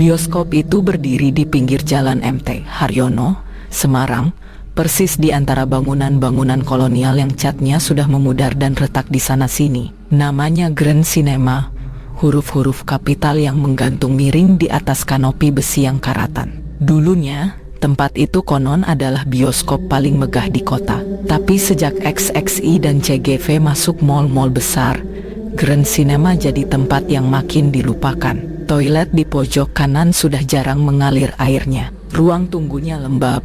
Bioskop itu berdiri di pinggir Jalan MT Haryono, Semarang, persis di antara bangunan-bangunan kolonial yang catnya sudah memudar dan retak di sana-sini. Namanya Grand Cinema, huruf-huruf kapital yang menggantung miring di atas kanopi besi yang karatan. Dulunya, tempat itu konon adalah bioskop paling megah di kota. Tapi sejak XXI dan CGV masuk mal-mal besar, Grand Cinema jadi tempat yang makin dilupakan. Toilet di pojok kanan sudah jarang mengalir airnya. Ruang tunggunya lembab,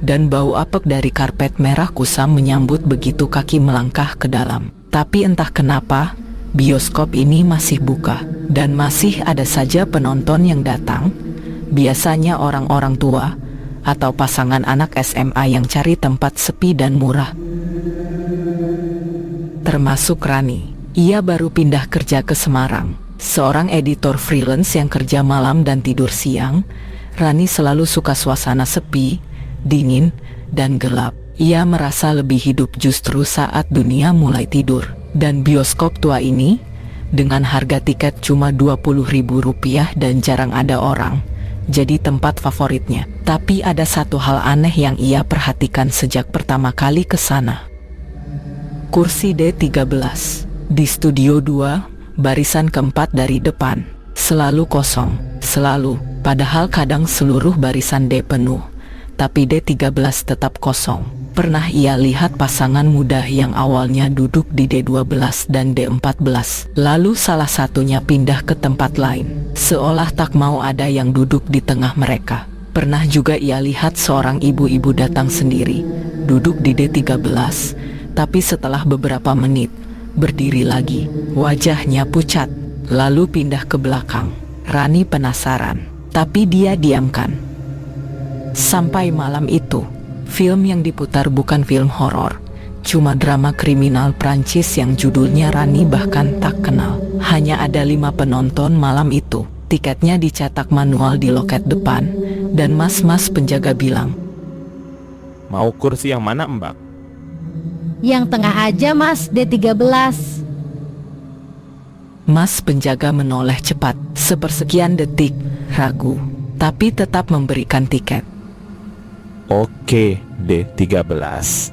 dan bau apek dari karpet merah kusam menyambut begitu kaki melangkah ke dalam. Tapi entah kenapa, bioskop ini masih buka, dan masih ada saja penonton yang datang. Biasanya orang-orang tua, atau pasangan anak SMA yang cari tempat sepi dan murah. Termasuk Rani. Ia baru pindah kerja ke Semarang. Seorang editor freelance yang kerja malam dan tidur siang, Rani selalu suka suasana sepi, dingin, dan gelap. Ia merasa lebih hidup justru saat dunia mulai tidur. Dan bioskop tua ini, dengan harga tiket cuma Rp20.000 dan jarang ada orang, jadi tempat favoritnya. Tapi ada satu hal aneh yang ia perhatikan sejak pertama kali ke sana. Kursi D13 di studio 2, barisan keempat dari depan, selalu kosong, selalu. Padahal kadang seluruh barisan D penuh, tapi D13 tetap kosong. Pernah ia lihat pasangan muda yang awalnya duduk di D12 dan D14, lalu salah satunya pindah ke tempat lain, seolah tak mau ada yang duduk di tengah mereka. Pernah juga ia lihat seorang ibu-ibu datang sendiri, duduk di D13, tapi setelah beberapa menit, berdiri lagi, wajahnya pucat, lalu pindah ke belakang. Rani penasaran, tapi dia diamkan. Sampai malam itu, film yang diputar bukan film horor, cuma drama kriminal Prancis yang judulnya Rani bahkan tak kenal. Hanya ada 5 penonton malam itu. Tiketnya dicetak manual di loket depan, dan mas-mas penjaga bilang, "Mau kursi yang mana, Mbak?" Yang tengah aja mas, D13. Mas penjaga menoleh cepat, sepersekian detik, ragu, tapi tetap memberikan tiket. "Oke, D13.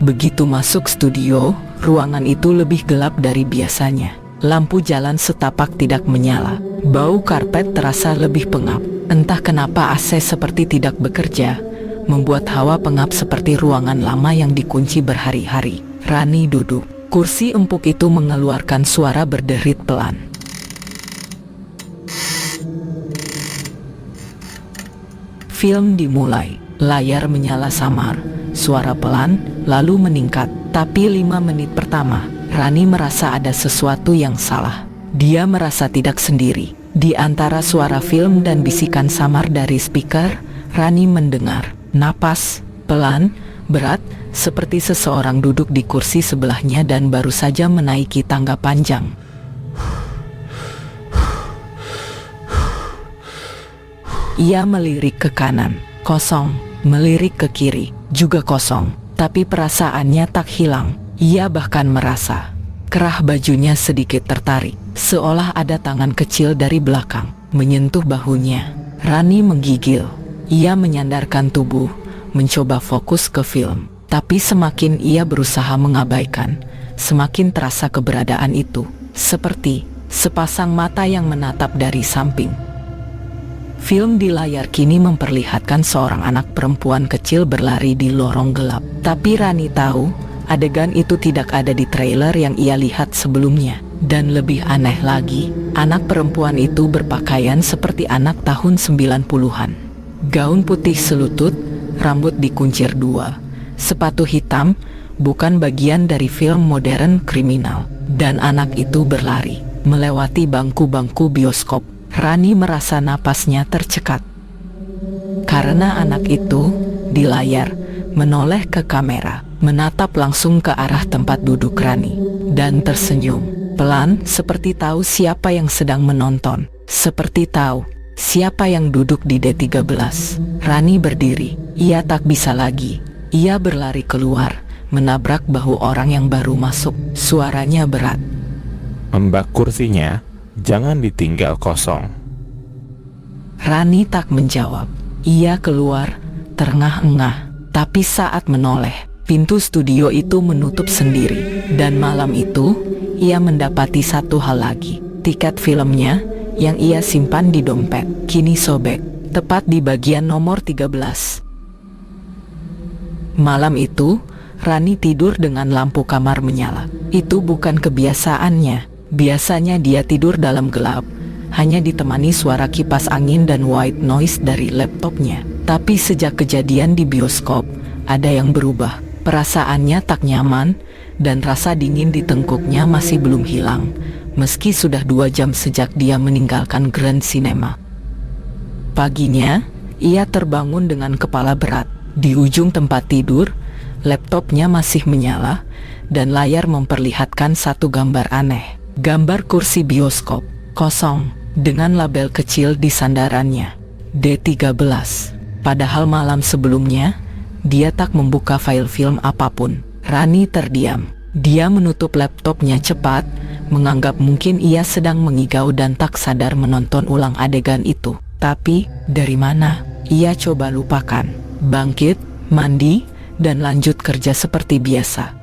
Begitu masuk studio, ruangan itu lebih gelap dari biasanya. Lampu jalan setapak tidak menyala. Bau karpet terasa lebih pengap. Entah kenapa AC seperti tidak bekerja, membuat hawa pengap seperti ruangan lama yang dikunci berhari-hari. Rani duduk. Kursi empuk itu mengeluarkan suara berderit pelan. Film dimulai. Layar menyala samar. Suara pelan, lalu meningkat. Tapi 5 menit pertama, Rani merasa ada sesuatu yang salah. Dia merasa tidak sendiri. Di antara suara film dan bisikan samar dari speaker, Rani mendengar napas pelan, berat, seperti seseorang duduk di kursi sebelahnya dan baru saja menaiki tangga panjang. Ia melirik ke kanan, kosong, melirik ke kiri, juga kosong, tapi perasaannya tak hilang. Ia bahkan merasa kerah bajunya sedikit tertarik, seolah ada tangan kecil dari belakang menyentuh bahunya. Rani menggigil. Ia menyandarkan tubuh, mencoba fokus ke film. Tapi semakin ia berusaha mengabaikan, semakin terasa keberadaan itu, seperti sepasang mata yang menatap dari samping. Film di layar kini memperlihatkan seorang anak perempuan kecil berlari di lorong gelap. Tapi Rani tahu, adegan itu tidak ada di trailer yang ia lihat sebelumnya. Dan lebih aneh lagi, anak perempuan itu berpakaian seperti anak tahun 90-an. Gaun putih selutut, rambut dikuncir 2, sepatu hitam, bukan bagian dari film modern kriminal. Dan anak itu berlari, melewati bangku-bangku bioskop. Rani merasa napasnya tercekat. Karena anak itu, di layar, menoleh ke kamera, menatap langsung ke arah tempat duduk Rani, dan tersenyum. Pelan, seperti tahu siapa yang sedang menonton, seperti tahu siapa yang duduk di D13. Rani berdiri, ia tak bisa lagi. Ia berlari keluar, menabrak bahu orang yang baru masuk. Suaranya berat. "Mbak, kursinya jangan ditinggal kosong." Rani tak menjawab. Ia keluar, terengah-engah. Tapi saat menoleh, pintu studio itu menutup sendiri. Dan malam itu, ia mendapati satu hal lagi. Tiket filmnya yang ia simpan di dompet kini sobek, tepat di bagian nomor 13. Malam itu, Rani tidur dengan lampu kamar menyala. Itu bukan kebiasaannya. Biasanya dia tidur dalam gelap, hanya ditemani suara kipas angin dan white noise dari laptopnya. Tapi sejak kejadian di bioskop, ada yang berubah. Perasaannya tak nyaman, dan rasa dingin di tengkuknya masih belum hilang, meski sudah 2 jam sejak dia meninggalkan Grand Cinema. Paginya, ia terbangun dengan kepala berat. Di ujung tempat tidur, laptopnya masih menyala, dan layar memperlihatkan satu gambar aneh. Gambar kursi bioskop, kosong, dengan label kecil di sandarannya, D13. Padahal malam sebelumnya, dia tak membuka file film apapun. Rani terdiam. Dia menutup laptopnya cepat, menganggap mungkin ia sedang mengigau dan tak sadar menonton ulang adegan itu. Tapi, dari mana? Ia coba lupakan. Bangkit, mandi, dan lanjut kerja seperti biasa.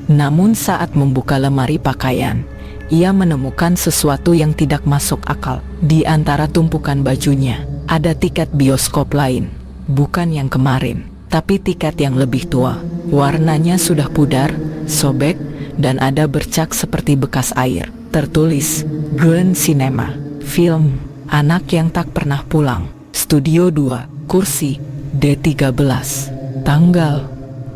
Namun saat membuka lemari pakaian, ia menemukan sesuatu yang tidak masuk akal. Di antara tumpukan bajunya, ada tiket bioskop lain. Bukan yang kemarin, tapi tiket yang lebih tua. Warnanya sudah pudar, sobek, dan ada bercak seperti bekas air. Tertulis, Grand Cinema, film, anak yang tak pernah pulang. Studio 2, kursi, D13. Tanggal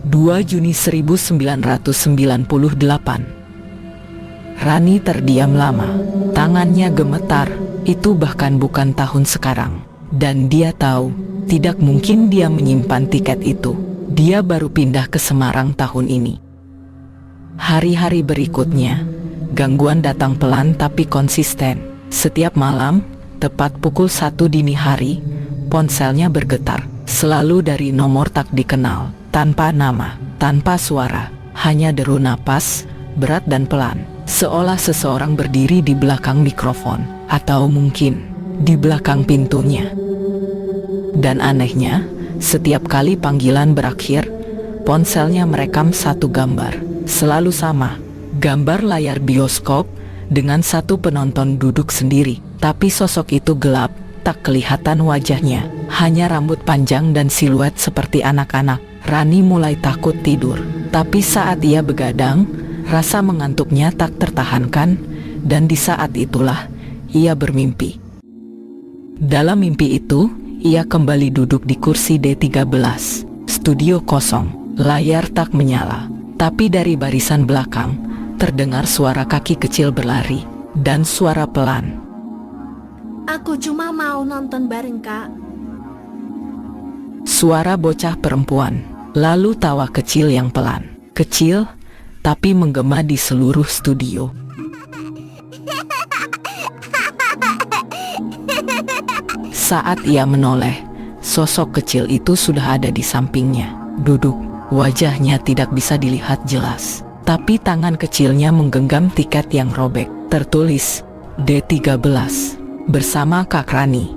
2 Juni 1998. Rani terdiam lama. Tangannya gemetar. Itu bahkan bukan tahun sekarang. Dan dia tahu, tidak mungkin dia menyimpan tiket itu. Dia baru pindah ke Semarang tahun ini. Hari-hari berikutnya, gangguan datang pelan tapi konsisten. Setiap malam, tepat pukul 1 dini hari, ponselnya bergetar. Selalu dari nomor tak dikenal, tanpa nama, tanpa suara, hanya deru napas, berat dan pelan. Seolah seseorang berdiri di belakang mikrofon, atau mungkin di belakang pintunya. Dan anehnya, setiap kali panggilan berakhir, ponselnya merekam satu gambar, selalu sama. Gambar layar bioskop dengan satu penonton duduk sendiri, tapi sosok itu gelap, tak kelihatan wajahnya, hanya rambut panjang dan siluet seperti anak-anak. Rani mulai takut tidur, tapi saat ia begadang, rasa mengantuknya tak tertahankan, dan di saat itulah ia bermimpi. Dalam mimpi itu, ia kembali duduk di kursi D13. Studio kosong, layar tak menyala, tapi dari barisan belakang terdengar suara kaki kecil berlari dan suara pelan. Aku cuma mau nonton bareng Kak. Suara bocah perempuan, lalu tawa kecil yang pelan. Kecil, tapi menggema di seluruh studio. Saat ia menoleh, sosok kecil itu sudah ada di sampingnya, duduk. Wajahnya tidak bisa dilihat jelas, tapi tangan kecilnya menggenggam tiket yang robek. Tertulis, D13. Bersama Kak Rani.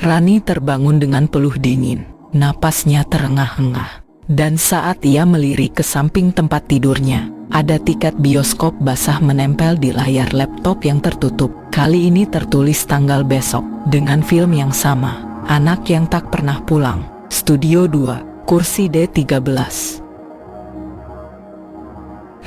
Rani terbangun dengan peluh dingin, napasnya terengah-engah. Dan saat ia melirik ke samping tempat tidurnya, ada tiket bioskop basah menempel di layar laptop yang tertutup. Kali ini tertulis tanggal besok, dengan film yang sama, Anak yang Tak Pernah Pulang, Studio 2, kursi D13.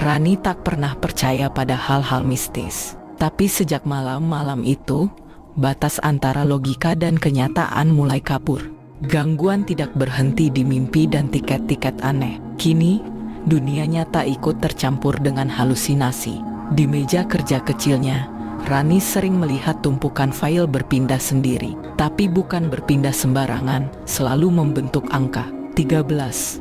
Rani tak pernah percaya pada hal-hal mistis. Tapi sejak malam-malam itu, batas antara logika dan kenyataan mulai kabur. Gangguan tidak berhenti di mimpi dan tiket-tiket aneh. Kini, dunia nyata ikut tercampur dengan halusinasi. Di meja kerja kecilnya, Rani sering melihat tumpukan file berpindah sendiri. Tapi bukan berpindah sembarangan, selalu membentuk angka 13.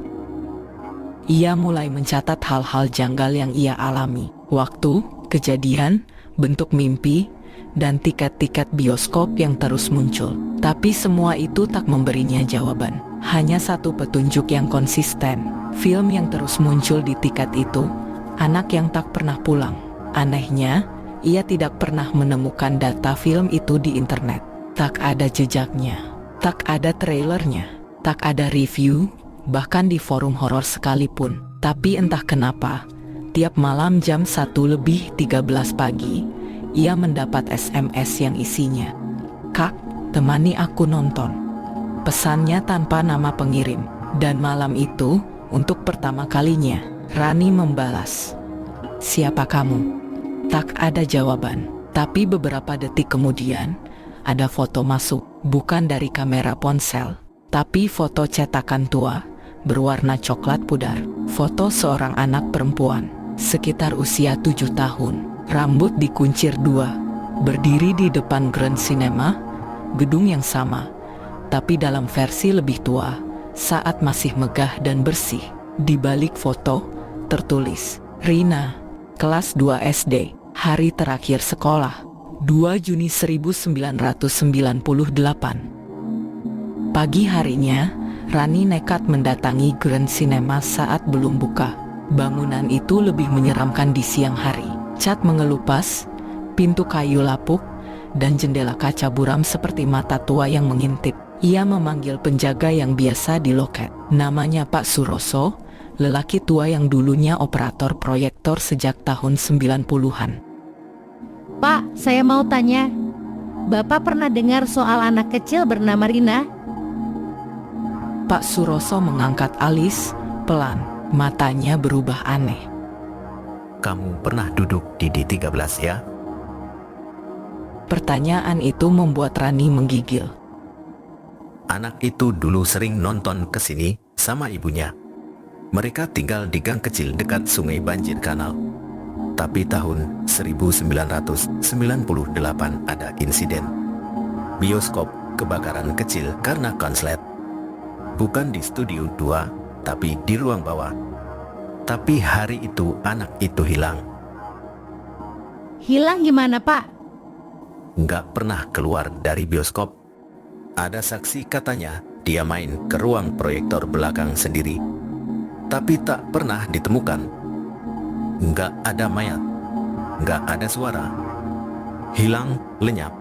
Ia mulai mencatat hal-hal janggal yang ia alami. Waktu, kejadian, bentuk mimpi, dan tiket-tiket bioskop yang terus muncul. Tapi semua itu tak memberinya jawaban. Hanya satu petunjuk yang konsisten. Film yang terus muncul di tiket itu, Anak yang Tak Pernah Pulang. Anehnya, Ia tidak pernah menemukan data film itu di internet. Tak ada jejaknya, tak ada trailernya, tak ada review, bahkan di forum horor sekalipun. Tapi entah kenapa, tiap malam jam 1:13 pagi, ia mendapat SMS yang isinya, "Kak, temani aku nonton." Pesannya tanpa nama pengirim. Dan malam itu, untuk pertama kalinya, Rani membalas, "Siapa kamu?" Tak ada jawaban. Tapi beberapa detik kemudian, ada foto masuk, bukan dari kamera ponsel, tapi foto cetakan tua, berwarna coklat pudar. Foto seorang anak perempuan, sekitar usia 7 tahun, rambut dikuncir 2, berdiri di depan Grand Cinema, gedung yang sama, tapi dalam versi lebih tua, saat masih megah dan bersih. Di balik foto, tertulis, "Rina, kelas 2 SD, hari terakhir sekolah, 2 Juni 1998. Pagi harinya, Rani nekat mendatangi Grand Cinema saat belum buka. Bangunan itu lebih menyeramkan di siang hari. Cat mengelupas, pintu kayu lapuk, dan jendela kaca buram seperti mata tua yang mengintip. Ia memanggil penjaga yang biasa di loket. Namanya Pak Suroso, lelaki tua yang dulunya operator proyektor sejak tahun 90-an. Pak, saya mau tanya, Bapak pernah dengar soal anak kecil bernama Rina? Pak Suroso mengangkat alis, pelan, matanya berubah aneh. Kamu pernah duduk di D13 ya? Pertanyaan itu membuat Rani menggigil. Anak itu dulu sering nonton ke sini sama ibunya. Mereka tinggal di gang kecil dekat sungai banjir kanal. Tapi tahun 1998 ada insiden. Bioskop kebakaran kecil karena konslet. Bukan di studio 2, tapi di ruang bawah. Tapi hari itu anak itu hilang. Hilang gimana, Pak? Nggak pernah keluar dari bioskop. Ada saksi katanya dia main ke ruang proyektor belakang sendiri, tapi tak pernah ditemukan. Nggak ada mayat, nggak ada suara. Hilang lenyap.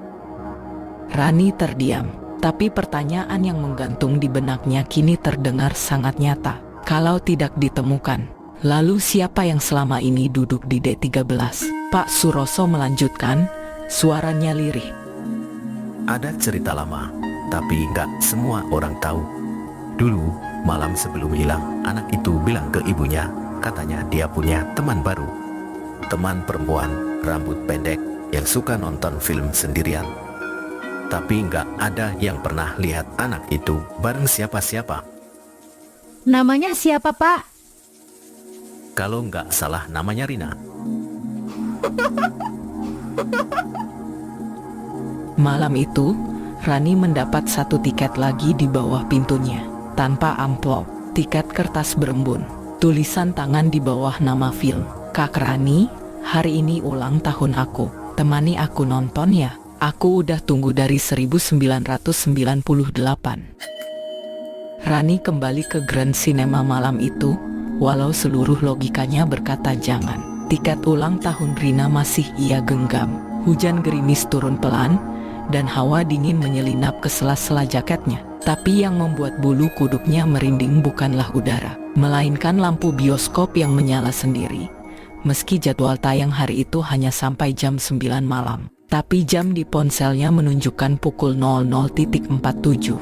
Rani terdiam, tapi pertanyaan yang menggantung di benaknya kini terdengar sangat nyata. Kalau tidak ditemukan, lalu siapa yang selama ini duduk di D13? Pak Suroso melanjutkan, suaranya lirih. Ada cerita lama, tapi nggak semua orang tahu. Dulu, malam sebelum hilang, anak itu bilang ke ibunya, katanya dia punya teman baru. Teman perempuan, rambut pendek, yang suka nonton film sendirian. Tapi nggak ada yang pernah lihat anak itu bareng siapa-siapa. Namanya siapa, Pak? Kalau nggak salah namanya Rina. Malam itu, Rani mendapat 1 tiket lagi di bawah pintunya. Tanpa amplop, tiket kertas berembun, tulisan tangan di bawah nama film. "Kak Rani, hari ini ulang tahun aku. Temani aku nonton ya. Aku udah tunggu dari 1998. Rani kembali ke Grand Cinema malam itu, walau seluruh logikanya berkata jangan. Tiket ulang tahun Rina masih ia genggam. Hujan gerimis turun pelan, dan hawa dingin menyelinap ke sela-sela jaketnya. Tapi yang membuat bulu kuduknya merinding bukanlah udara, melainkan lampu bioskop yang menyala sendiri. Meski jadwal tayang hari itu hanya sampai jam 9 malam, tapi jam di ponselnya menunjukkan pukul 00.47.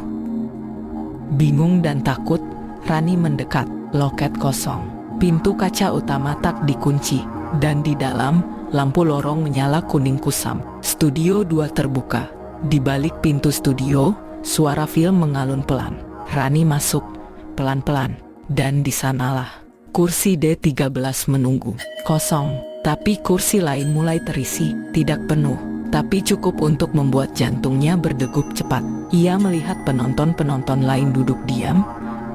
Bingung dan takut, Rani mendekat. Loket kosong, pintu kaca utama tak dikunci, dan di dalam, lampu lorong menyala kuning kusam. Studio 2 terbuka. Di balik pintu studio, suara film mengalun pelan. Rani masuk, pelan-pelan, dan di sanalah kursi D13 menunggu. Kosong, tapi kursi lain mulai terisi, tidak penuh, tapi cukup untuk membuat jantungnya berdegup cepat. Ia melihat penonton-penonton lain duduk diam,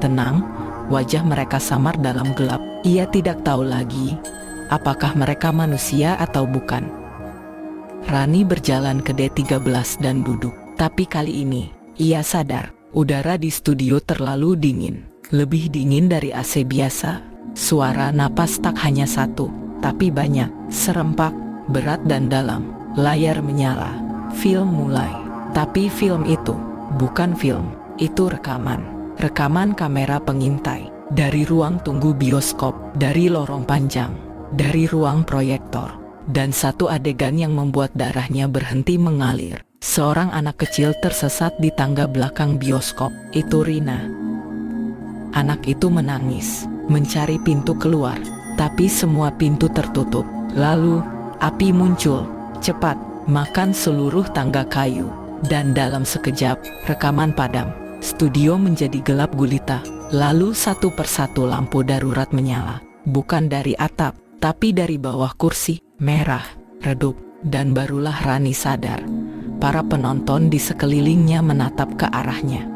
tenang, wajah mereka samar dalam gelap. Ia tidak tahu lagi, apakah mereka manusia atau bukan. Rani berjalan ke D13 dan duduk, tapi kali ini, ia sadar, udara di studio terlalu dingin. Lebih dingin dari AC biasa. Suara napas tak hanya satu, tapi banyak, serempak, berat dan dalam. Layar menyala. Film mulai. Tapi film itu bukan film, itu rekaman. Rekaman kamera pengintai. Dari ruang tunggu bioskop, dari lorong panjang, dari ruang proyektor. Dan satu adegan yang membuat darahnya berhenti mengalir. Seorang anak kecil tersesat di tangga belakang bioskop. Itu Rina. Anak itu menangis, mencari pintu keluar. Tapi semua pintu tertutup. Lalu, api muncul. Cepat, makan seluruh tangga kayu. Dan dalam sekejap, rekaman padam. Studio menjadi gelap gulita. Lalu satu persatu lampu darurat menyala. Bukan dari atap, tapi dari bawah kursi. Merah, redup. Dan barulah Rani sadar. Para penonton di sekelilingnya menatap ke arahnya.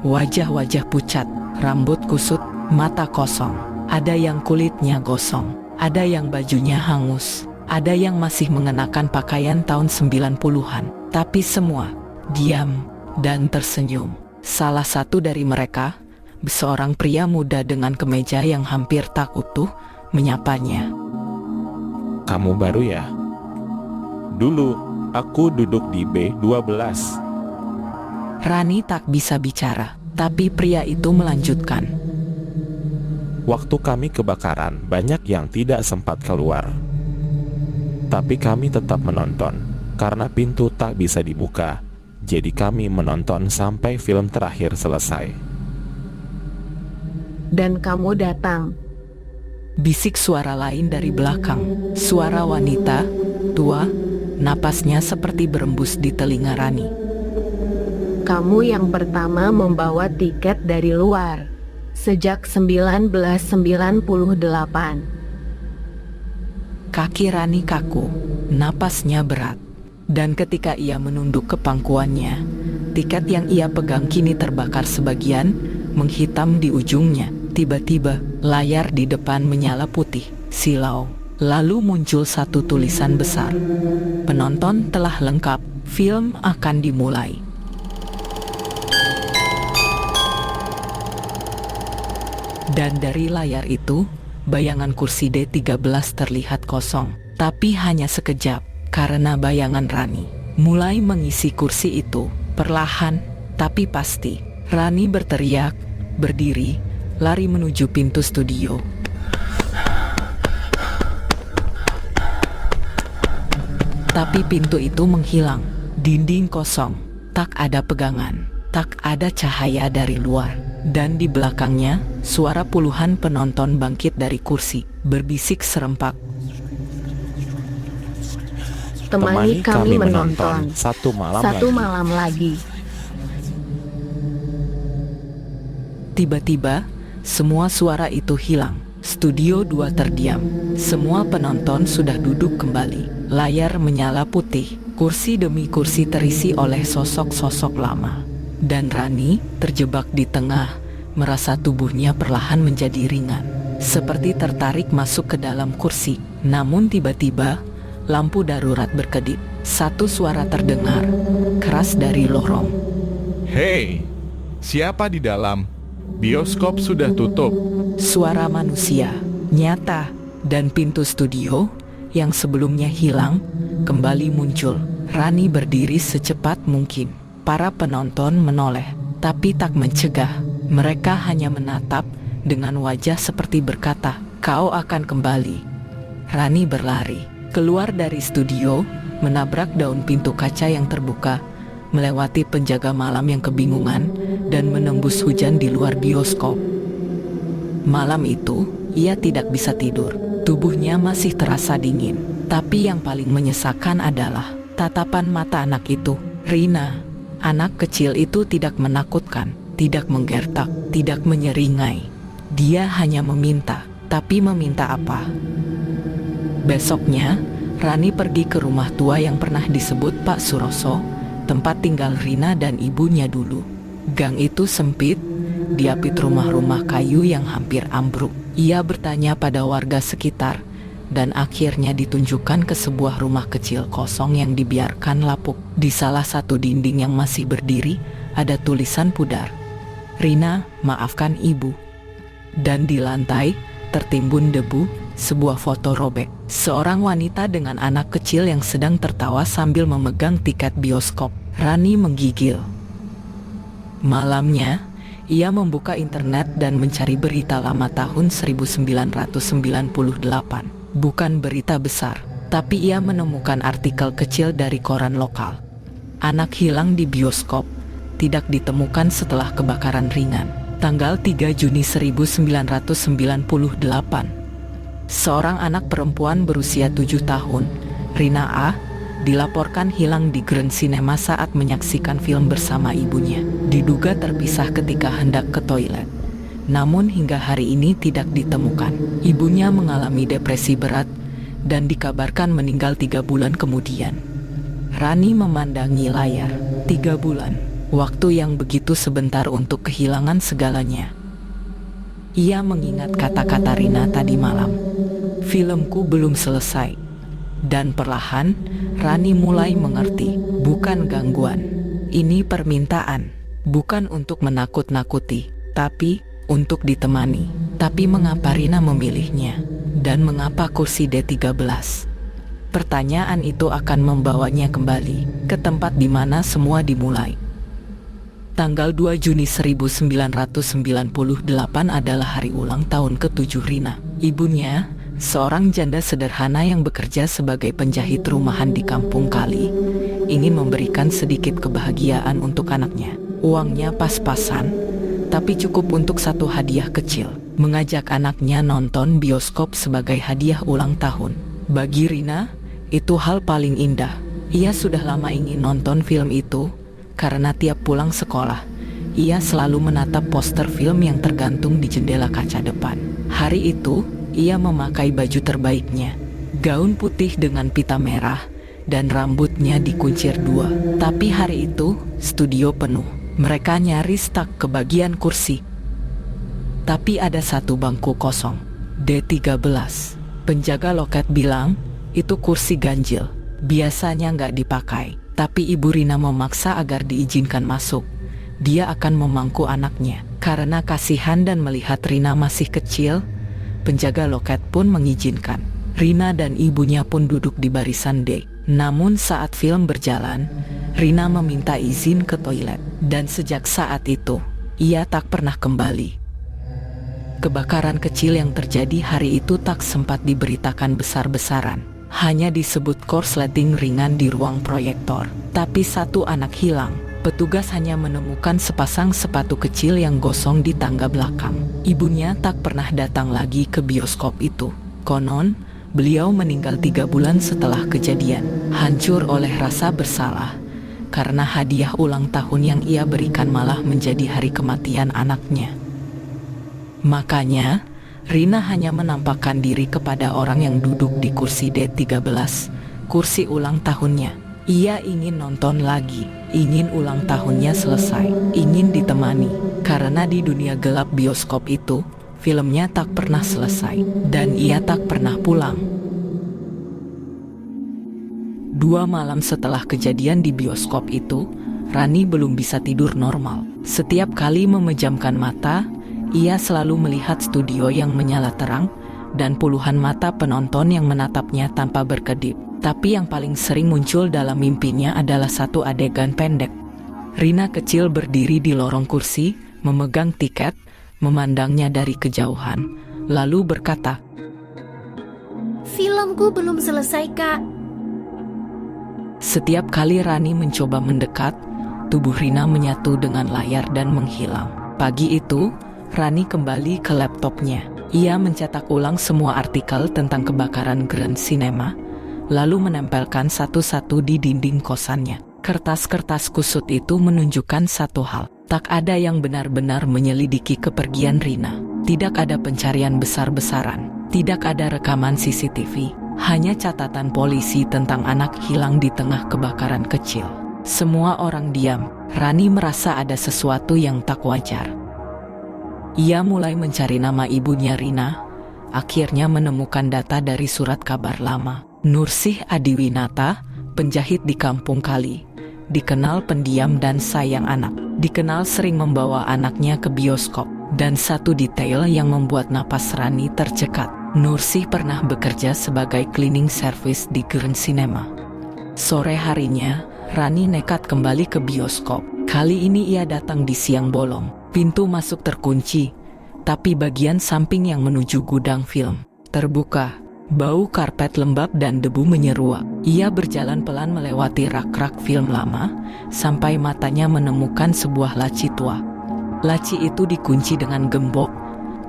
Wajah-wajah pucat, rambut kusut, mata kosong. Ada yang kulitnya gosong, ada yang bajunya hangus, ada yang masih mengenakan pakaian tahun 90-an. Tapi semua diam dan tersenyum. Salah satu dari mereka, seorang pria muda dengan kemeja yang hampir tak utuh, menyapanya. Kamu baru ya? Dulu, aku duduk di B12. Rani tak bisa bicara, tapi pria itu melanjutkan. Waktu kami kebakaran, banyak yang tidak sempat keluar. Tapi kami tetap menonton, karena pintu tak bisa dibuka. Jadi kami menonton sampai film terakhir selesai. Dan kamu datang. Bisik suara lain dari belakang. Suara wanita, tua, napasnya seperti berembus di telinga Rani. Kamu yang pertama membawa tiket dari luar. Sejak 1998. Kaki Rani kaku, napasnya berat. Dan ketika ia menunduk ke pangkuannya, tiket yang ia pegang kini terbakar sebagian, menghitam di ujungnya. Tiba-tiba, layar di depan menyala putih, silau. Lalu muncul satu tulisan besar. Penonton telah lengkap, film akan dimulai. Dan dari layar itu, bayangan kursi D13 terlihat kosong. Tapi hanya sekejap, karena bayangan Rani mulai mengisi kursi itu. Perlahan, tapi pasti, Rani berteriak, berdiri, lari menuju pintu studio. Tapi pintu itu menghilang, dinding kosong, tak ada pegangan, tak ada cahaya dari luar. Dan di belakangnya, suara puluhan penonton bangkit dari kursi, berbisik serempak. Temani kami menonton satu malam lagi. Tiba-tiba, semua suara itu hilang. Studio 2 terdiam. Semua penonton sudah duduk kembali. Layar menyala putih. Kursi demi kursi terisi oleh sosok-sosok lama. Dan Rani terjebak di tengah, merasa tubuhnya perlahan menjadi ringan. Seperti tertarik masuk ke dalam kursi. Namun tiba-tiba, lampu darurat berkedip. Satu suara terdengar, keras dari lorong. Hei, siapa di dalam? Bioskop sudah tutup. Suara manusia, nyata, dan pintu studio yang sebelumnya hilang, kembali muncul. Rani berdiri secepat mungkin. Para penonton menoleh, tapi tak mencegah. Mereka hanya menatap dengan wajah seperti berkata, "Kau akan kembali." Rani berlari, keluar dari studio, menabrak daun pintu kaca yang terbuka, melewati penjaga malam yang kebingungan, dan menembus hujan di luar bioskop. Malam itu, ia tidak bisa tidur. Tubuhnya masih terasa dingin. Tapi yang paling menyesakan adalah tatapan mata anak itu, Rina. Anak kecil itu tidak menakutkan, tidak menggertak, tidak menyeringai. Dia hanya meminta, tapi meminta apa? Besoknya, Rani pergi ke rumah tua yang pernah disebut Pak Suroso, tempat tinggal Rina dan ibunya dulu. Gang itu sempit, diapit rumah-rumah kayu yang hampir ambruk. Ia bertanya pada warga sekitar, dan akhirnya ditunjukkan ke sebuah rumah kecil kosong yang dibiarkan lapuk. Di salah satu dinding yang masih berdiri, ada tulisan pudar, "Rina, maafkan ibu." Dan di lantai, tertimbun debu, sebuah foto robek. Seorang wanita dengan anak kecil yang sedang tertawa sambil memegang tiket bioskop. Rani menggigil. Malamnya, ia membuka internet dan mencari berita lama tahun 1998. Bukan berita besar, tapi ia menemukan artikel kecil dari koran lokal. Anak hilang di bioskop, tidak ditemukan setelah kebakaran ringan. Tanggal 3 Juni 1998. Seorang anak perempuan berusia 7 tahun, Rina A, dilaporkan hilang di Grand Cinema saat menyaksikan film bersama ibunya. Diduga terpisah ketika hendak ke toilet. Namun hingga hari ini tidak ditemukan. Ibunya mengalami depresi berat dan dikabarkan meninggal 3 bulan kemudian. Rani memandangi layar. 3 bulan, waktu yang begitu sebentar untuk kehilangan segalanya. Ia mengingat kata-kata Rina tadi malam. Filmku belum selesai. Dan perlahan, Rani mulai mengerti. Bukan gangguan. Ini permintaan. Bukan untuk menakut-nakuti, tapi untuk ditemani. Tapi mengapa Rina memilihnya? Dan mengapa kursi D13? Pertanyaan itu akan membawanya kembali ke tempat di mana semua dimulai. Tanggal 2 Juni 1998 adalah hari ulang tahun ke-7 Rina. Ibunya, seorang janda sederhana yang bekerja sebagai penjahit rumahan di kampung Kali, ingin memberikan sedikit kebahagiaan untuk anaknya. Uangnya pas-pasan, tapi cukup untuk satu hadiah kecil. Mengajak anaknya nonton bioskop sebagai hadiah ulang tahun. Bagi Rina, itu hal paling indah. Ia sudah lama ingin nonton film itu, karena tiap pulang sekolah, ia selalu menatap poster film yang tergantung di jendela kaca depan. Hari itu, ia memakai baju terbaiknya, gaun putih dengan pita merah, dan rambutnya dikuncir 2. Tapi hari itu, studio penuh. Mereka nyaris stuck ke bagian kursi. Tapi ada satu bangku kosong, D13. Penjaga loket bilang, itu kursi ganjil, biasanya nggak dipakai. Tapi Ibu Rina memaksa agar diizinkan masuk. Dia akan memangku anaknya. Karena kasihan dan melihat Rina masih kecil, penjaga loket pun mengizinkan. Rina dan ibunya pun duduk di barisan D. Namun saat film berjalan, Rina meminta izin ke toilet. Dan sejak saat itu, ia tak pernah kembali. Kebakaran kecil yang terjadi hari itu tak sempat diberitakan besar-besaran. Hanya disebut korsleting ringan di ruang proyektor. Tapi satu anak hilang. Petugas hanya menemukan sepasang sepatu kecil yang gosong di tangga belakang. Ibunya tak pernah datang lagi ke bioskop itu. Konon, beliau meninggal 3 bulan setelah kejadian. Hancur oleh rasa bersalah. Karena hadiah ulang tahun yang ia berikan malah menjadi hari kematian anaknya. Makanya, Rina hanya menampakkan diri kepada orang yang duduk di kursi D13, kursi ulang tahunnya. Ia ingin nonton lagi, ingin ulang tahunnya selesai, ingin ditemani. Karena di dunia gelap bioskop itu, filmnya tak pernah selesai, dan ia tak pernah pulang. 2 malam setelah kejadian di bioskop itu, Rani belum bisa tidur normal. Setiap kali memejamkan mata, ia selalu melihat studio yang menyala terang dan puluhan mata penonton yang menatapnya tanpa berkedip. Tapi yang paling sering muncul dalam mimpinya adalah satu adegan pendek. Rina kecil berdiri di lorong kursi, memegang tiket, memandangnya dari kejauhan, lalu berkata, Filmku belum selesai, Kak. Setiap kali Rani mencoba mendekat, tubuh Rina menyatu dengan layar dan menghilang. Pagi itu, Rani kembali ke laptopnya. Ia mencetak ulang semua artikel tentang kebakaran Grand Cinema, lalu menempelkan satu-satu di dinding kosannya. Kertas-kertas kusut itu menunjukkan satu hal. Tak ada yang benar-benar menyelidiki kepergian Rina. Tidak ada pencarian besar-besaran. Tidak ada rekaman CCTV. Hanya catatan polisi tentang anak hilang di tengah kebakaran kecil. Semua orang diam. Rani merasa ada sesuatu yang tak wajar. Ia mulai mencari nama ibunya Rina, akhirnya menemukan data dari surat kabar lama. Nursih Adiwinata, penjahit di kampung Kali, dikenal pendiam dan sayang anak, dikenal sering membawa anaknya ke bioskop. Dan satu detail yang membuat napas Rani tercekat, Nursih pernah bekerja sebagai cleaning service di Grand Cinema. Sore harinya, Rani nekat kembali ke bioskop. Kali ini ia datang di siang bolong. Pintu masuk terkunci, tapi bagian samping yang menuju gudang film terbuka. Bau karpet lembab dan debu menyeruak. Ia berjalan pelan melewati rak-rak film lama, sampai matanya menemukan sebuah laci tua. Laci itu dikunci dengan gembok,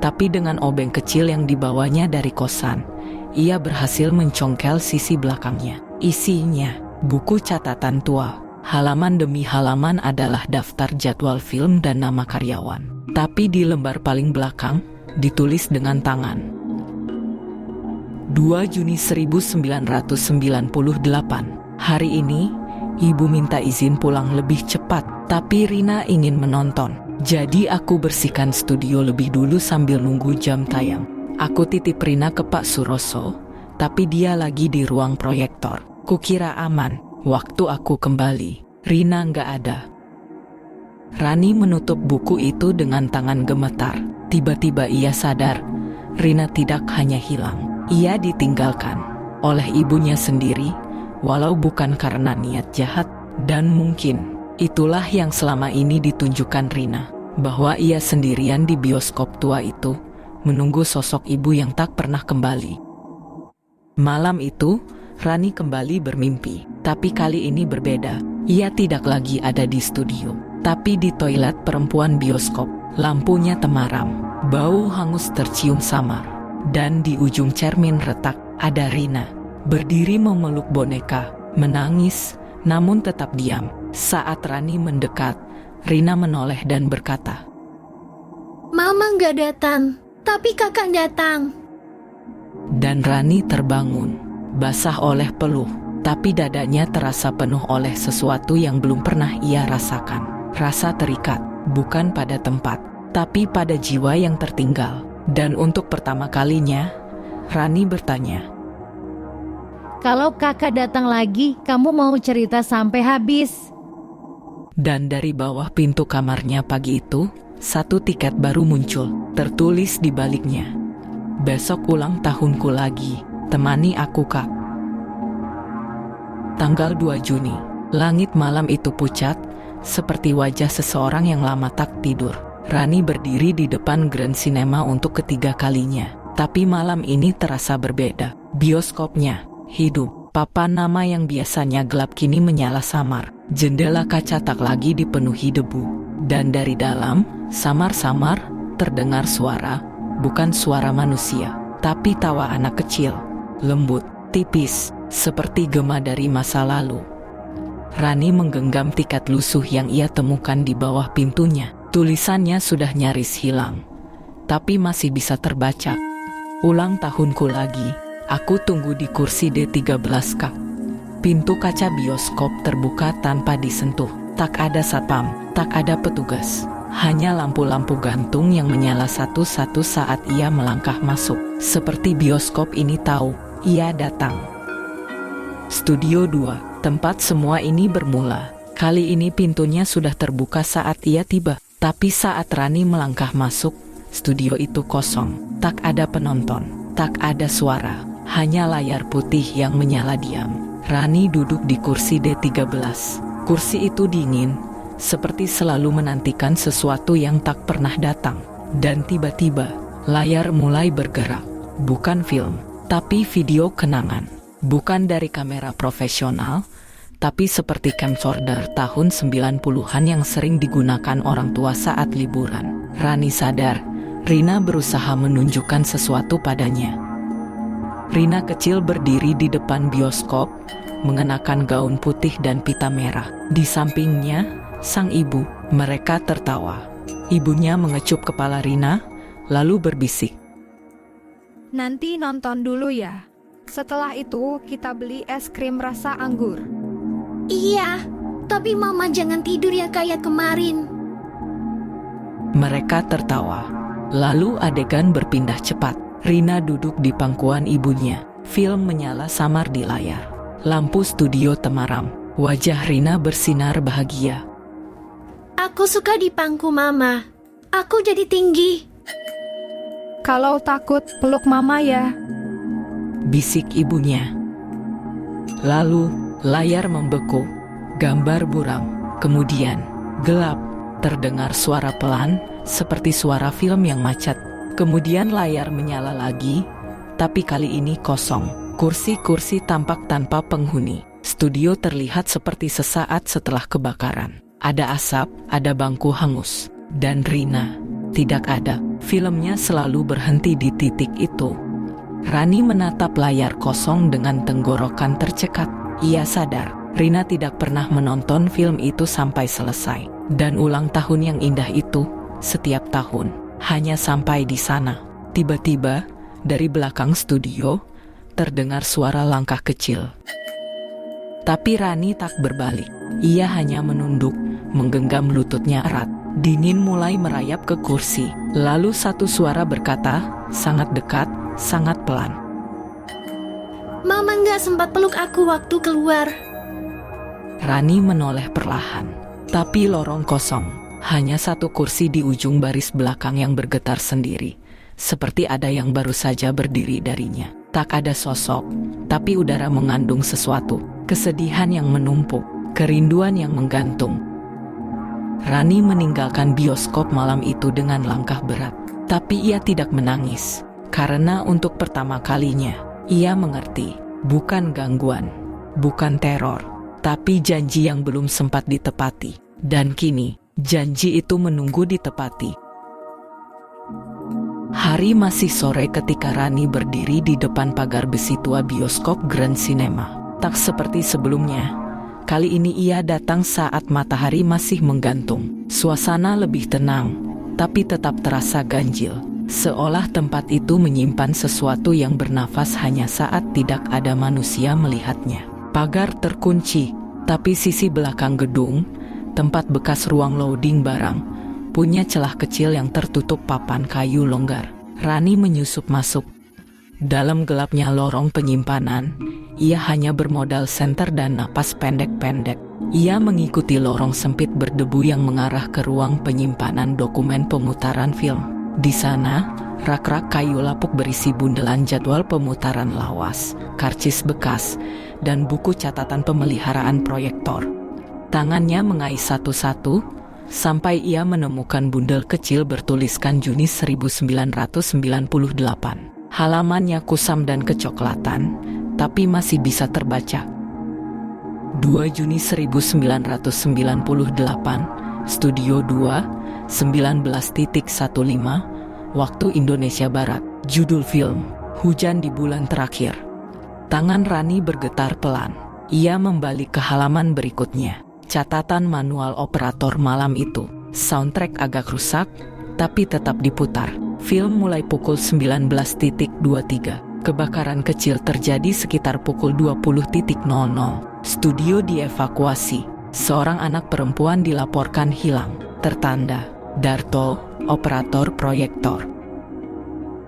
tapi dengan obeng kecil yang dibawanya dari kosan, ia berhasil mencongkel sisi belakangnya. Isinya, buku catatan tua. Halaman demi halaman adalah daftar jadwal film dan nama karyawan. Tapi di lembar paling belakang, ditulis dengan tangan. 2 Juni 1998. Hari ini, ibu minta izin pulang lebih cepat, tapi Rina ingin menonton. Jadi aku bersihkan studio lebih dulu sambil nunggu jam tayang. Aku titip Rina ke Pak Suroso, tapi dia lagi di ruang proyektor. Kukira aman. Waktu aku kembali, Rina nggak ada. Rani menutup buku itu dengan tangan gemetar. Tiba-tiba ia sadar, Rina tidak hanya hilang. Ia ditinggalkan oleh ibunya sendiri, walau bukan karena niat jahat. Dan mungkin itulah yang selama ini ditunjukkan Rina, bahwa ia sendirian di bioskop tua itu, menunggu sosok ibu yang tak pernah kembali. Malam itu, Rani kembali bermimpi, tapi kali ini berbeda. Ia tidak lagi ada di studio, tapi di toilet perempuan bioskop. Lampunya temaram, bau hangus tercium samar. Dan di ujung cermin retak, ada Rina, berdiri memeluk boneka, menangis, namun tetap diam. Saat Rani mendekat, Rina menoleh dan berkata, Mama nggak datang, tapi kakak datang. Dan Rani terbangun, basah oleh peluh, tapi dadanya terasa penuh oleh sesuatu yang belum pernah ia rasakan. Rasa terikat, bukan pada tempat, tapi pada jiwa yang tertinggal. Dan untuk pertama kalinya, Rani bertanya, Kalau kakak datang lagi, kamu mau cerita sampai habis? Dan dari bawah pintu kamarnya pagi itu, satu tiket baru muncul, tertulis di baliknya, Besok ulang tahunku lagi, temani aku Kak. Tanggal 2 Juni, langit malam itu pucat, seperti wajah seseorang yang lama tak tidur. Rani berdiri di depan Grand Cinema untuk ketiga kalinya. Tapi malam ini terasa berbeda. Bioskopnya hidup. Papan nama yang biasanya gelap kini menyala samar. Jendela kaca tak lagi dipenuhi debu. Dan dari dalam, samar-samar, terdengar suara. Bukan suara manusia, tapi tawa anak kecil. Lembut, tipis, seperti gema dari masa lalu. Rani menggenggam tiket lusuh yang ia temukan di bawah pintunya. Tulisannya sudah nyaris hilang, tapi masih bisa terbaca. Ulang tahunku lagi, aku tunggu di kursi D13 Kak. Pintu kaca bioskop terbuka tanpa disentuh. Tak ada satpam, tak ada petugas. Hanya lampu-lampu gantung yang menyala satu-satu saat ia melangkah masuk. Seperti bioskop ini tahu, ia datang. Studio 2, tempat semua ini bermula. Kali ini pintunya sudah terbuka saat ia tiba. Tapi saat Rani melangkah masuk, studio itu kosong. Tak ada penonton, tak ada suara, hanya layar putih yang menyala diam. Rani duduk di kursi D13. Kursi itu dingin, seperti selalu menantikan sesuatu yang tak pernah datang. Dan tiba-tiba, layar mulai bergerak. Bukan film, tapi video kenangan. Bukan dari kamera profesional, tapi seperti camcorder tahun 90-an yang sering digunakan orang tua saat liburan. Rani sadar, Rina berusaha menunjukkan sesuatu padanya. Rina kecil berdiri di depan bioskop, mengenakan gaun putih dan pita merah. Di sampingnya, sang ibu. Mereka tertawa. Ibunya mengecup kepala Rina, lalu berbisik. Nanti nonton dulu ya. Setelah itu kita beli es krim rasa anggur. Iya, tapi mama jangan tidur ya kayak kemarin. Mereka tertawa. Lalu adegan berpindah cepat. Rina duduk di pangkuan ibunya. Film menyala samar di layar. Lampu studio temaram. Wajah Rina bersinar bahagia. Aku suka di pangku mama. Aku jadi tinggi. Kalau takut, peluk mama ya. bisik ibunya. Lalu, layar membeku, gambar buram, kemudian gelap, terdengar suara pelan, seperti suara film yang macet. Kemudian layar menyala lagi, tapi kali ini kosong. Kursi-kursi tampak tanpa penghuni. Studio terlihat seperti sesaat setelah kebakaran. Ada asap, ada bangku hangus, dan Rina tidak ada. Filmnya selalu berhenti di titik itu. Rani menatap layar kosong dengan tenggorokan tercekat. Ia sadar, Rina tidak pernah menonton film itu sampai selesai. Dan ulang tahun yang indah itu, setiap tahun, hanya sampai di sana. Tiba-tiba, dari belakang studio, terdengar suara langkah kecil. Tapi Rani tak berbalik. Ia hanya menunduk, menggenggam lututnya erat. Dingin mulai merayap ke kursi. Lalu satu suara berkata, sangat dekat, sangat pelan. Mama nggak sempat peluk aku waktu keluar. Rani menoleh perlahan. Tapi lorong kosong. Hanya satu kursi di ujung baris belakang yang bergetar sendiri. Seperti ada yang baru saja berdiri darinya. Tak ada sosok, tapi udara mengandung sesuatu. Kesedihan yang menumpuk, kerinduan yang menggantung. Rani meninggalkan bioskop malam itu dengan langkah berat. Tapi ia tidak menangis. Karena untuk pertama kalinya, ia mengerti. Bukan gangguan, bukan teror, tapi janji yang belum sempat ditepati. Dan kini, janji itu menunggu ditepati. Hari masih sore ketika Rani berdiri di depan pagar besi tua bioskop Grand Cinema. Tak seperti sebelumnya, kali ini ia datang saat matahari masih menggantung. Suasana lebih tenang, tapi tetap terasa ganjil. Seolah tempat itu menyimpan sesuatu yang bernafas hanya saat tidak ada manusia melihatnya. Pagar terkunci, tapi sisi belakang gedung, tempat bekas ruang loading barang, punya celah kecil yang tertutup papan kayu longgar. Rani menyusup masuk. Dalam gelapnya lorong penyimpanan, ia hanya bermodal senter dan napas pendek-pendek. Ia mengikuti lorong sempit berdebu yang mengarah ke ruang penyimpanan dokumen pemutaran film. Di sana, rak-rak kayu lapuk berisi bundelan jadwal pemutaran lawas, karcis bekas, dan buku catatan pemeliharaan proyektor. Tangannya mengais satu-satu, sampai ia menemukan bundel kecil bertuliskan Juni 1998. Halamannya kusam dan kecoklatan, tapi masih bisa terbaca. 2 Juni 1998, Studio 2, 19.15, waktu Indonesia Barat. Judul film, Hujan di Bulan Terakhir. Tangan Rani bergetar pelan. Ia membalik ke halaman berikutnya. Catatan manual operator malam itu. Soundtrack agak rusak, tapi tetap diputar. Film mulai pukul 19.23. Kebakaran kecil terjadi sekitar pukul 20.00. Studio dievakuasi. Seorang anak perempuan dilaporkan hilang. Tertanda, Darto, operator proyektor.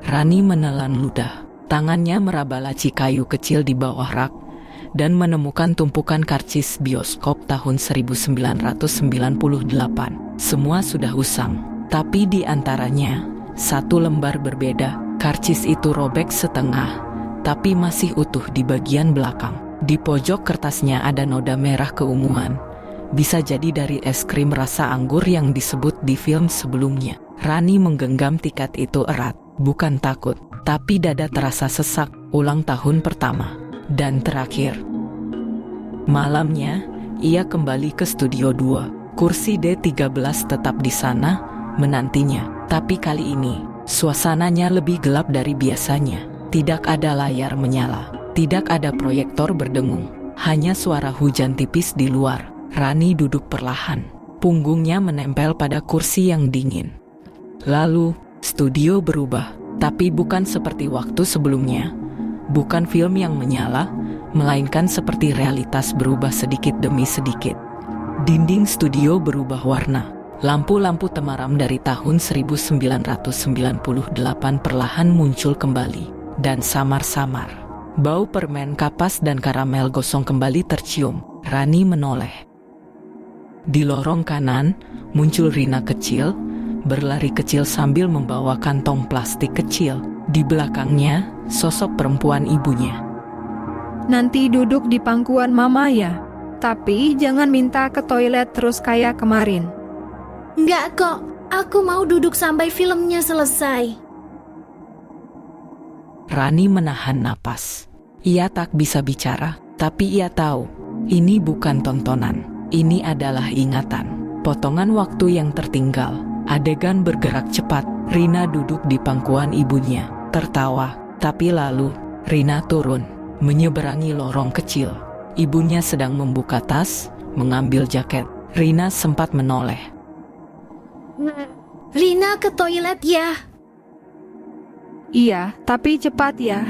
Rani menelan ludah. Tangannya meraba laci kayu kecil di bawah rak dan menemukan tumpukan karcis bioskop tahun 1998. Semua sudah usang, tapi di antaranya satu lembar berbeda. Karcis itu robek setengah, tapi masih utuh di bagian belakang. Di pojok kertasnya ada noda merah keunguan. Bisa jadi dari es krim rasa anggur yang disebut di film sebelumnya. Rani menggenggam tiket itu erat, bukan takut, tapi dada terasa sesak. Ulang tahun pertama dan terakhir. Malamnya, ia kembali ke Studio 2. Kursi D13 tetap di sana, menantinya. Tapi kali ini, suasananya lebih gelap dari biasanya. Tidak ada layar menyala, tidak ada proyektor berdengung. Hanya suara hujan tipis di luar. Rani duduk perlahan. Punggungnya menempel pada kursi yang dingin. Lalu, studio berubah. Tapi bukan seperti waktu sebelumnya. Bukan film yang menyala, melainkan seperti realitas berubah sedikit demi sedikit. Dinding studio berubah warna. Lampu-lampu temaram dari tahun 1998 perlahan muncul kembali. Dan samar-samar, bau permen kapas dan karamel gosong kembali tercium. Rani menoleh. Di lorong kanan, muncul Rina kecil, berlari kecil sambil membawa kantong plastik kecil. Di belakangnya, sosok perempuan ibunya. Nanti duduk di pangkuan mama ya. Tapi jangan minta ke toilet terus kayak kemarin. Enggak kok, aku mau duduk sampai filmnya selesai. Rani menahan napas. Ia tak bisa bicara, tapi ia tahu, ini bukan tontonan. Ini adalah ingatan. Potongan waktu yang tertinggal. Adegan bergerak cepat. Rina duduk di pangkuan ibunya, tertawa. Tapi lalu, Rina turun, menyeberangi lorong kecil. Ibunya sedang membuka tas, mengambil jaket. Rina sempat menoleh. Rina ke toilet ya. Iya, tapi cepat ya.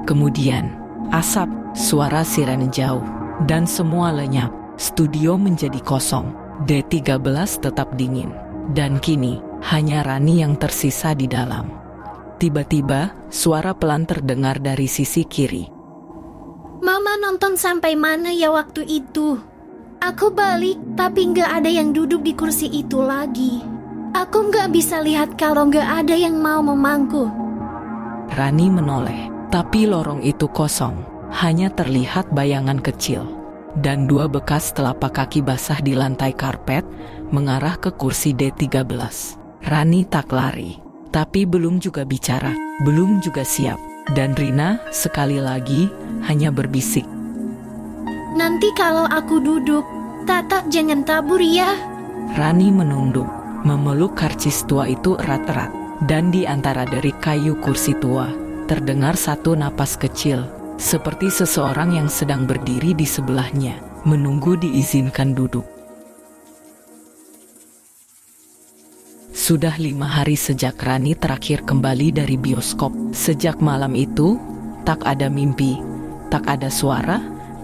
Kemudian, asap, suara siren jauh, dan semua lenyap. Studio menjadi kosong. D13 tetap dingin. Dan kini, hanya Rani yang tersisa di dalam. Tiba-tiba, suara pelan terdengar dari sisi kiri. Mama nonton sampai mana ya waktu itu? Aku balik, tapi nggak ada yang duduk di kursi itu lagi. Aku nggak bisa lihat kalau nggak ada yang mau memangku. Rani menoleh, tapi lorong itu kosong. Hanya terlihat bayangan kecil. Dan 2 bekas telapak kaki basah di lantai karpet mengarah ke kursi D13. Rani tak lari, tapi belum juga bicara, belum juga siap. Dan Rina sekali lagi hanya berbisik. Nanti kalau aku duduk, Tata jangan tabur ya. Rani menunduk, memeluk karcis tua itu erat-erat. Dan di antara dari kayu kursi tua, terdengar satu napas kecil, seperti seseorang yang sedang berdiri di sebelahnya, menunggu diizinkan duduk. Sudah 5 hari sejak Rani terakhir kembali dari bioskop. Sejak malam itu, tak ada mimpi, tak ada suara,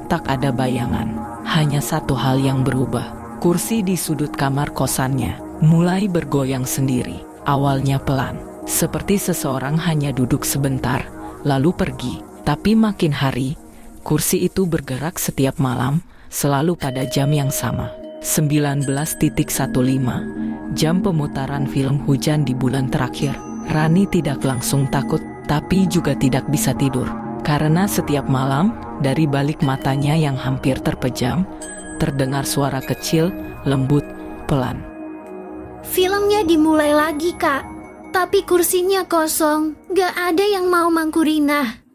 tak ada bayangan. Hanya satu hal yang berubah. Kursi di sudut kamar kosannya mulai bergoyang sendiri. Awalnya pelan, seperti seseorang hanya duduk sebentar, lalu pergi. Tapi makin hari, kursi itu bergerak setiap malam, selalu pada jam yang sama. 19.15, jam pemutaran film Hujan di bulan terakhir. Rani tidak langsung takut, tapi juga tidak bisa tidur. Karena setiap malam, dari balik matanya yang hampir terpejam, terdengar suara kecil, lembut, pelan. Filmnya dimulai lagi, Kak. Tapi kursinya kosong, gak ada yang mau mangku Rina.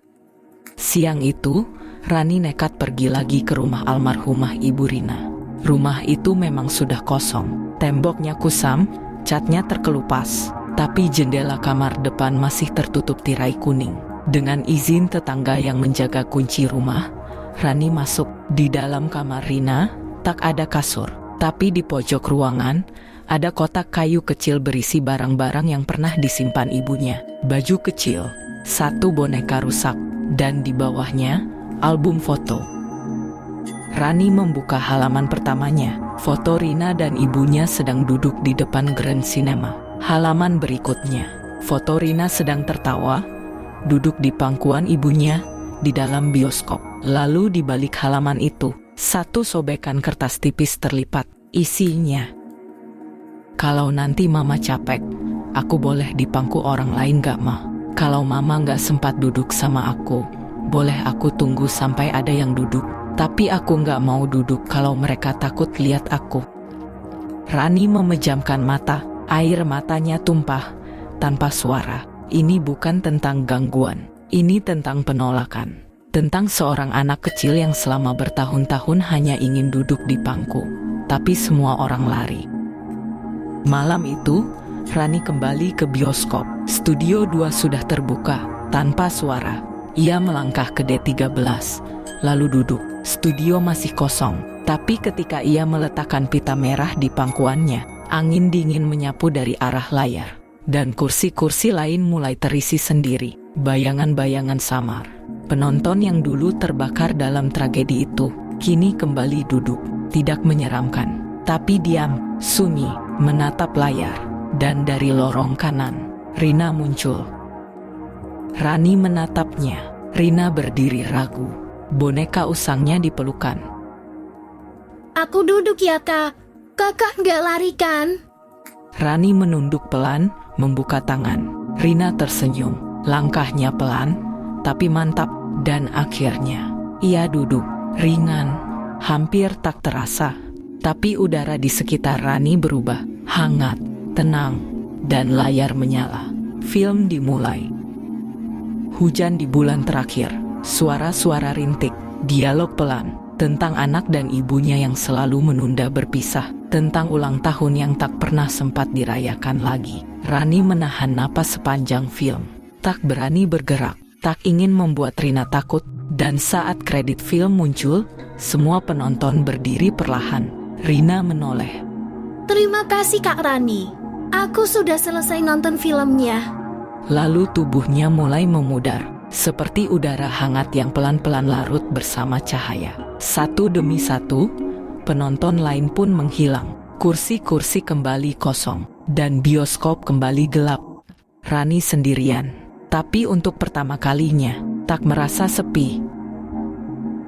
Siang itu, Rani nekat pergi lagi ke rumah almarhumah Ibu Rina. Rumah itu memang sudah kosong. Temboknya kusam, catnya terkelupas. Tapi jendela kamar depan masih tertutup tirai kuning. Dengan izin tetangga yang menjaga kunci rumah, Rani masuk. Di dalam kamar Rina, tak ada kasur. Tapi di pojok ruangan, ada kotak kayu kecil berisi barang-barang yang pernah disimpan ibunya. Baju kecil, satu boneka rusak, dan di bawahnya, album foto. Rani membuka halaman pertamanya. Foto Rina dan ibunya sedang duduk di depan Grand Cinema. Halaman berikutnya, foto Rina sedang tertawa, duduk di pangkuan ibunya di dalam bioskop. Lalu di balik halaman itu, satu sobekan kertas tipis terlipat. Isinya, "Kalau nanti mama capek, aku boleh dipangku orang lain gak, Ma? Kalau mama gak sempat duduk sama aku, boleh aku tunggu sampai ada yang duduk. Tapi aku gak mau duduk kalau mereka takut lihat aku." Rani memejamkan mata, air matanya tumpah, tanpa suara. Ini bukan tentang gangguan, ini tentang penolakan. Tentang seorang anak kecil yang selama bertahun-tahun hanya ingin duduk di pangku, tapi semua orang lari. Malam itu, Rani kembali ke bioskop. Studio 2 sudah terbuka, tanpa suara. Ia melangkah ke D13, lalu duduk. Studio masih kosong, tapi ketika ia meletakkan pita merah di pangkuannya, angin dingin menyapu dari arah layar. Dan kursi-kursi lain mulai terisi sendiri, bayangan-bayangan samar. Penonton yang dulu terbakar dalam tragedi itu, kini kembali duduk, tidak menyeramkan, tapi diam, sunyi, menatap layar. Dan dari lorong kanan, Rina muncul. Rani menatapnya. Rina berdiri ragu, boneka usangnya dipelukan. Aku duduk ya, Kak. Kakak nggak lari kan? Rani menunduk pelan, membuka tangan. Rina tersenyum. Langkahnya pelan, tapi mantap. Dan akhirnya, ia duduk. Ringan, hampir tak terasa. Tapi udara di sekitar Rani berubah. Hangat, tenang, dan layar menyala. Film dimulai. Hujan di bulan terakhir, suara-suara rintik, dialog pelan, tentang anak dan ibunya yang selalu menunda berpisah, tentang ulang tahun yang tak pernah sempat dirayakan lagi. Rani menahan napas sepanjang film, tak berani bergerak, tak ingin membuat Rina takut, dan saat kredit film muncul, semua penonton berdiri perlahan. Rina menoleh. Terima kasih Kak Rani. Aku sudah selesai nonton filmnya. Lalu tubuhnya mulai memudar, seperti udara hangat yang pelan-pelan larut bersama cahaya. Satu demi satu, penonton lain pun menghilang. Kursi-kursi kembali kosong, dan bioskop kembali gelap. Rani sendirian, tapi untuk pertama kalinya, tak merasa sepi.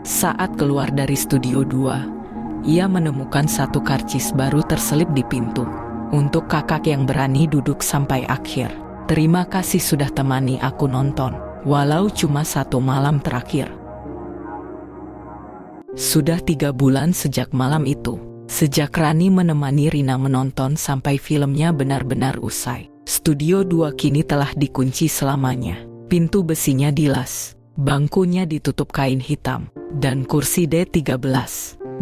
Saat keluar dari studio 2, ia menemukan satu karcis baru terselip di pintu. Untuk kakak yang berani duduk sampai akhir. Terima kasih sudah temani aku nonton, walau cuma 1 malam terakhir. Sudah 3 bulan sejak malam itu, sejak Rani menemani Rina menonton sampai filmnya benar-benar usai. Studio 2 kini telah dikunci selamanya. Pintu besinya dilas, bangkunya ditutup kain hitam, dan kursi D13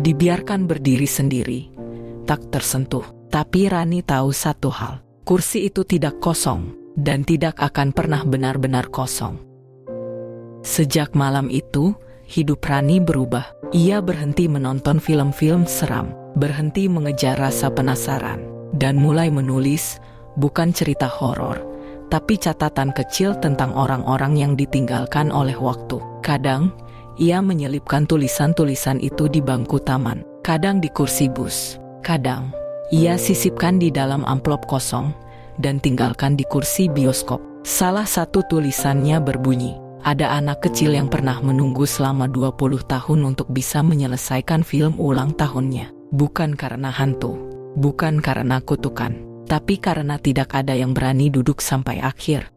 dibiarkan berdiri sendiri, tak tersentuh. Tapi Rani tahu satu hal, kursi itu tidak kosong. Dan tidak akan pernah benar-benar kosong. Sejak malam itu, hidup Rani berubah. Ia berhenti menonton film-film seram, berhenti mengejar rasa penasaran, dan mulai menulis, bukan cerita horor, tapi catatan kecil tentang orang-orang yang ditinggalkan oleh waktu. Kadang, ia menyelipkan tulisan-tulisan itu di bangku taman, kadang di kursi bus, kadang ia sisipkan di dalam amplop kosong, dan tinggalkan di kursi bioskop. Salah satu tulisannya berbunyi, ada anak kecil yang pernah menunggu selama 20 tahun untuk bisa menyelesaikan film ulang tahunnya. Bukan karena hantu, bukan karena kutukan, tapi karena tidak ada yang berani duduk sampai akhir.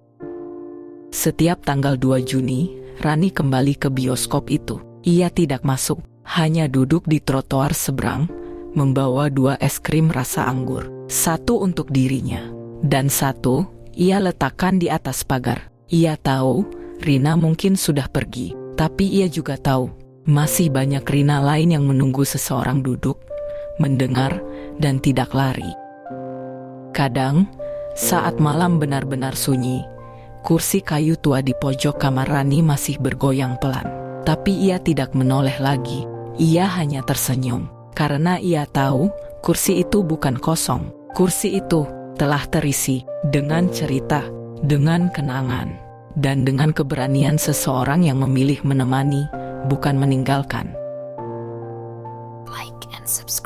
Setiap tanggal 2 Juni, Rani kembali ke bioskop itu. Ia tidak masuk, hanya duduk di trotoar seberang, membawa 2 es krim rasa anggur. Satu untuk dirinya, dan satu, ia letakkan di atas pagar. Ia tahu, Rina mungkin sudah pergi. Tapi ia juga tahu, masih banyak Rina lain yang menunggu seseorang duduk, mendengar, dan tidak lari. Kadang, saat malam benar-benar sunyi, kursi kayu tua di pojok kamar Rani masih bergoyang pelan. Tapi ia tidak menoleh lagi. Ia hanya tersenyum, karena ia tahu, kursi itu bukan kosong. Kursi itu telah terisi dengan cerita, dengan kenangan, dan dengan keberanian seseorang yang memilih menemani, bukan meninggalkan. Like and subscribe.